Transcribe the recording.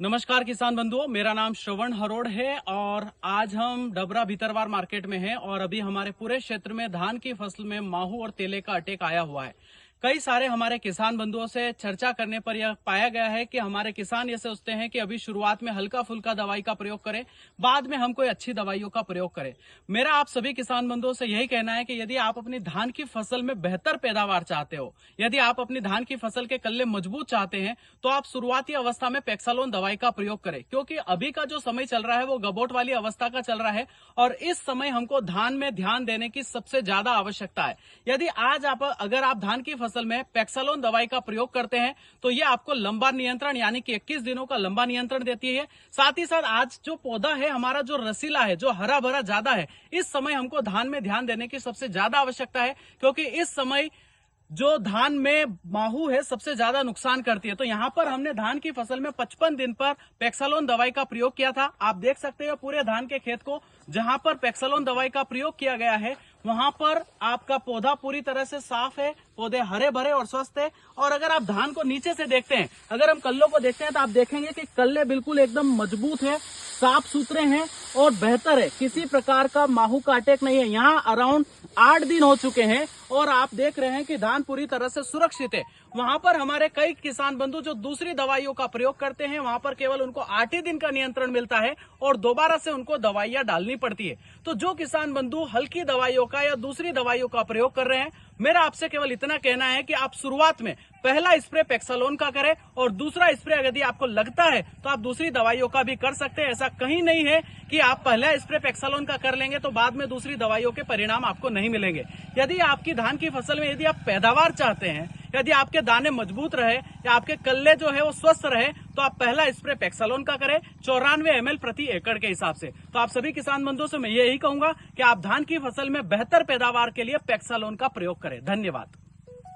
नमस्कार किसान बंधुओं, मेरा नाम श्रवण हरोड़ है और आज हम डबरा भीतरवार मार्केट में हैं और अभी हमारे पूरे क्षेत्र में धान की फसल में माहू और तेले का अटैक आया हुआ है। कई सारे हमारे किसान बंधुओं से चर्चा करने पर यह पाया गया है कि हमारे किसान ये सोचते हैं कि अभी शुरुआत में हल्का फुल्का दवाई का प्रयोग करें, बाद में हम कोई अच्छी दवाइयों का प्रयोग करें। मेरा आप सभी किसान बंधुओं से यही कहना है कि यदि आप अपनी धान की फसल में बेहतर पैदावार चाहते हो, यदि आप अपनी धान की फसल के कल्ले मजबूत चाहते हैं, तो आप शुरुआती अवस्था में पेक्सालोन दवाई का प्रयोग करें, क्योंकि अभी का जो समय चल रहा है वो गबोट वाली अवस्था का चल रहा है और इस समय हमको धान में ध्यान देने की सबसे ज्यादा आवश्यकता है। यदि आज अगर आप धान की फसल में पेक्सालोन दवाई का प्रयोग करते हैं तो ये आपको लंबा नियंत्रण यानी कि 21 दिनों का लंबा नियंत्रण देती है। साथ ही साथ आज जो पौधा है हमारा जो रसीला है, जो हरा भरा ज्यादा है, इस समय हमको धान में ध्यान देने की सबसे ज्यादा आवश्यकता है, क्योंकि इस समय जो धान में माहू है सबसे ज्यादा नुकसान करती है। तो यहाँ पर हमने धान की फसल में 55 दिन पर पेक्सालोन दवाई का प्रयोग किया था। आप देख सकते हो पूरे धान के खेत को, जहां पर पेक्सालोन दवाई का प्रयोग किया गया है वहां पर आपका पौधा पूरी तरह से साफ है, पौधे हरे भरे और स्वस्थ है। और अगर आप धान को नीचे से देखते हैं, अगर हम कल्लों को देखते हैं तो आप देखेंगे कि कल्ले बिल्कुल एकदम मजबूत है, साफ सुथरे हैं और बेहतर है। किसी प्रकार का माहू का अटैक नहीं है। यहाँ अराउंड 8 दिन हो चुके हैं और आप देख रहे हैं कि धान पूरी तरह से सुरक्षित है। वहां पर हमारे कई किसान बंधु जो दूसरी दवाइयों का प्रयोग करते हैं, वहां पर केवल उनको 8 ही दिन का नियंत्रण मिलता है और दोबारा से उनको दवाइयां डालनी पड़ती है। तो जो किसान बंधु हल्की दवाइयों का या दूसरी दवाइयों का प्रयोग कर रहे हैं, मेरा आपसे केवल इतना कहना है कि आप शुरुआत में पहला स्प्रे पेक्सालोन का करें और दूसरा स्प्रे यदि आपको लगता है तो आप दूसरी दवाइयों का भी कर सकते हैं। ऐसा कहीं नहीं है कि आप पहला स्प्रे पेक्सालोन का कर लेंगे तो बाद में दूसरी दवाइयों के परिणाम आपको नहीं मिलेंगे। यदि आपकी धान की फसल में यदि आप पैदावार चाहते हैं, यदि आपके दाने मजबूत रहे या आपके कल्ले जो है वो स्वस्थ रहे, तो आप पहला स्प्रे पेक्सालोन का करें 94 ml प्रति एकड़ के हिसाब से। तो आप सभी किसान बंधुओं से मैं यही कहूंगा कि आप धान की फसल में बेहतर पैदावार के लिए पेक्सालोन का प्रयोग करें। धन्यवाद।